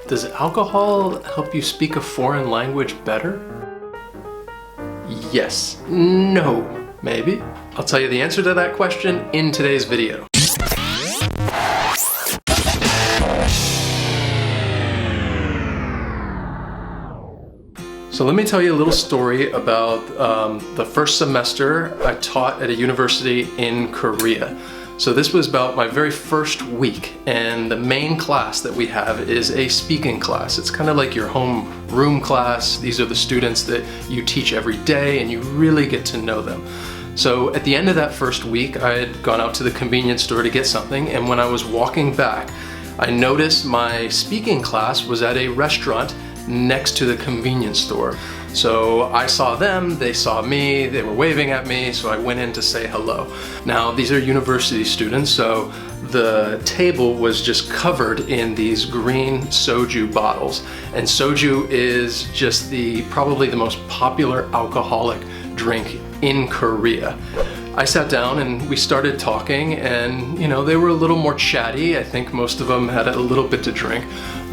Does alcohol help you speak a foreign language better? Yes. No. Maybe. I'll tell you the answer to that question in today's video. So let me tell you a little story about the first semester I taught at a university in Korea. So this was about my very first week, and the main class that we have is a speaking class. It's kind of like your home room class. These are the students that you teach every day, and you really get to know them. So at the end of that first week, I had gone out to the convenience store to get something, and when I was walking back, I noticed my speaking class was at a restaurant next to the convenience store. So I saw them, they saw me, they were waving at me, so I went in to say hello. Now, these are university students, so the table was just covered in these green soju bottles. And soju is just probably the most popular alcoholic drink in Korea. I sat down and we started talking, and they were a little more chatty. I think most of them had a little bit to drink.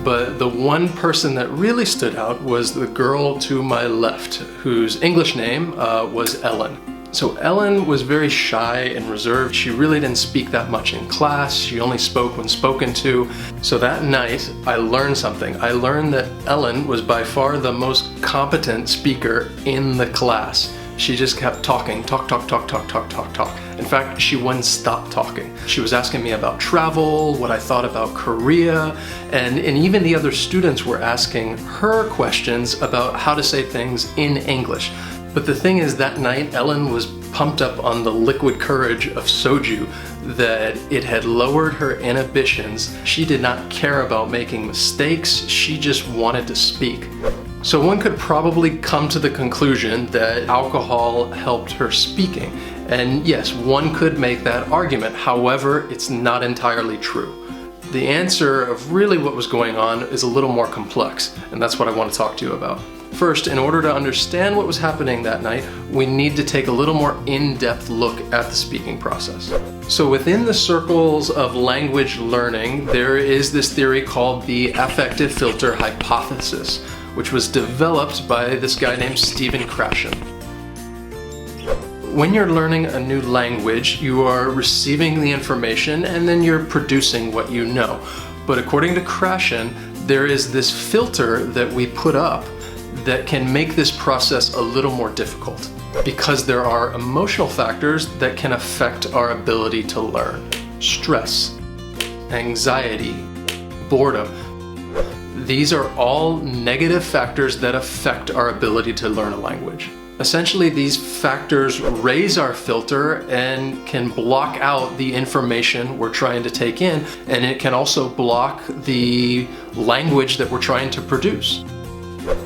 But the one person that really stood out was the girl to my left, whose English name was Ellen. So Ellen was very shy and reserved. She really didn't speak that much in class. She only spoke when spoken to. So that night, I learned something. I learned that Ellen was by far the most competent speaker in the class. She just kept talking, talk. In fact, she wouldn't stop talking. She was asking me about travel, what I thought about Korea, and even the other students were asking her questions about how to say things in English. But the thing is, that night, Ellen was pumped up on the liquid courage of soju, that it had lowered her inhibitions. She did not care about making mistakes. She just wanted to speak. So one could probably come to the conclusion that alcohol helped her speaking. And yes, one could make that argument. However, it's not entirely true. The answer of really what was going on is a little more complex, and that's what I want to talk to you about. First, in order to understand what was happening that night, we need to take a little more in-depth look at the speaking process. So within the circles of language learning, there is this theory called the affective filter hypothesis, which was developed by this guy named Stephen Krashen. When you're learning a new language, you are receiving the information and then you're producing what you know. But according to Krashen, there is this filter that we put up that can make this process a little more difficult, because there are emotional factors that can affect our ability to learn. Stress, anxiety, boredom. These are all negative factors that affect our ability to learn a language. Essentially, these factors raise our filter and can block out the information we're trying to take in, and it can also block the language that we're trying to produce.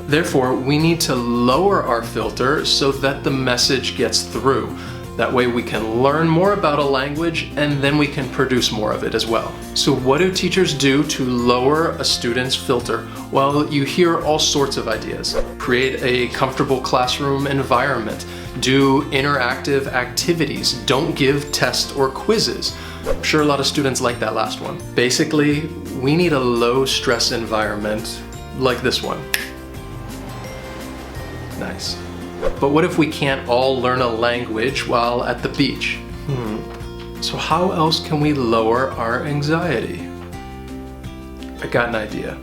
Therefore, we need to lower our filter so that the message gets through. That way we can learn more about a language and then we can produce more of it as well. So what do teachers do to lower a student's filter? Well, you hear all sorts of ideas. Create a comfortable classroom environment. Do interactive activities. Don't give tests or quizzes. I'm sure a lot of students like that last one. Basically, we need a low stress environment like this one. Nice. But what if we can't all learn a language while at the beach? So how else can we lower our anxiety? I got an idea.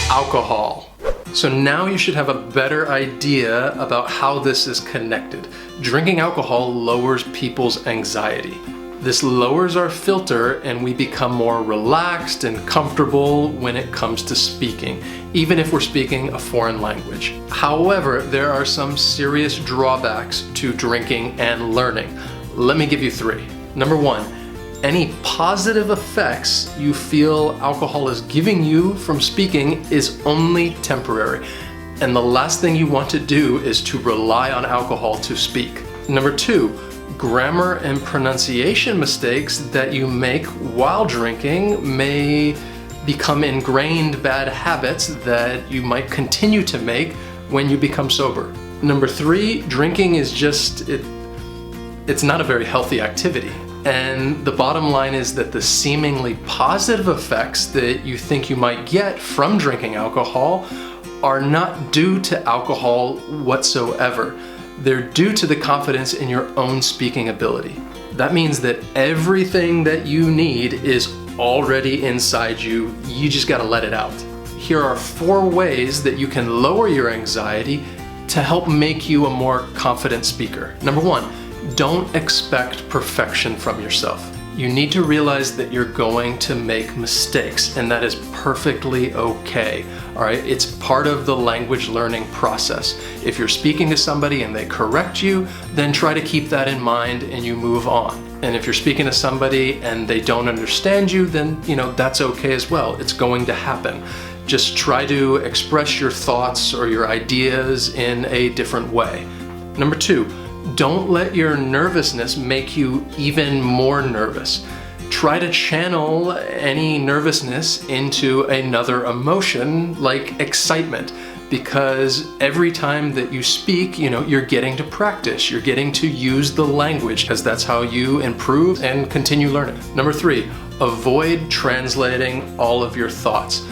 Alcohol. So now you should have a better idea about how this is connected. Drinking alcohol lowers people's anxiety. This lowers our filter and we become more relaxed and comfortable when it comes to speaking, even if we're speaking a foreign language. However, there are some serious drawbacks to drinking and learning. Let me give you 3. Number 1, any positive effects you feel alcohol is giving you from speaking is only temporary. And the last thing you want to do is to rely on alcohol to speak. Number 2, grammar and pronunciation mistakes that you make while drinking may become ingrained bad habits that you might continue to make when you become sober. Number 3, drinking is it's not a very healthy activity. And the bottom line is that the seemingly positive effects that you think you might get from drinking alcohol are not due to alcohol whatsoever. They're due to the confidence in your own speaking ability. That means that everything that you need is already inside you. You just gotta let it out. Here are 4 ways that you can lower your anxiety to help make you a more confident speaker. Number 1, don't expect perfection from yourself. You need to realize that you're going to make mistakes, and that is perfectly okay. All right, it's part of the language learning process. If you're speaking to somebody and they correct you, then try to keep that in mind and you move on. And if you're speaking to somebody and they don't understand you, then that's okay as well. It's going to happen. Just try to express your thoughts or your ideas in a different way. Number 2, don't let your nervousness make you even more nervous. Try to channel any nervousness into another emotion like excitement, because every time that you speak, you're getting to practice, you're getting to use the language, because that's how you improve and continue learning. Number 3, avoid translating all of your thoughts.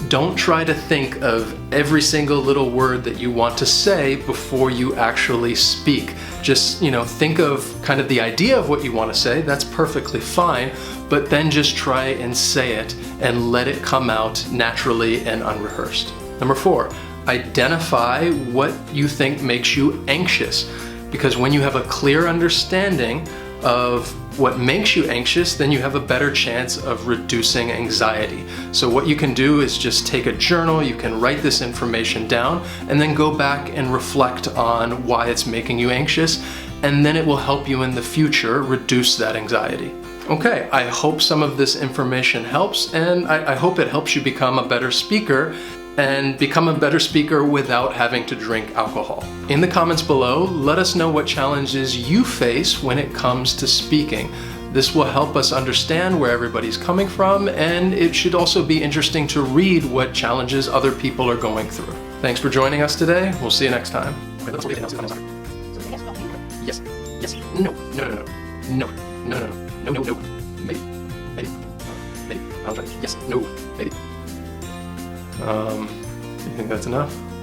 Don't try to think of every single little word that you want to say before you actually speak. Just, think of kind of the idea of what you want to say. That's perfectly fine, but then just try and say it and let it come out naturally and unrehearsed. Number 4, identify what you think makes you anxious, because when you have a clear understanding of what makes you anxious, then you have a better chance of reducing anxiety. So what you can do is just take a journal, you can write this information down, and then go back and reflect on why it's making you anxious, and then it will help you in the future reduce that anxiety. Okay, I hope some of this information helps, and I hope it helps you become a better speaker, and become a better speaker without having to drink alcohol. In the comments below, let us know what challenges you face when it comes to speaking. This will help us understand where everybody's coming from, and it should also be interesting to read what challenges other people are going through. Thanks for joining us today. We'll see you next time. Yes, yes, no, maybe, I'll try. Yes, no, maybe. You think that's enough?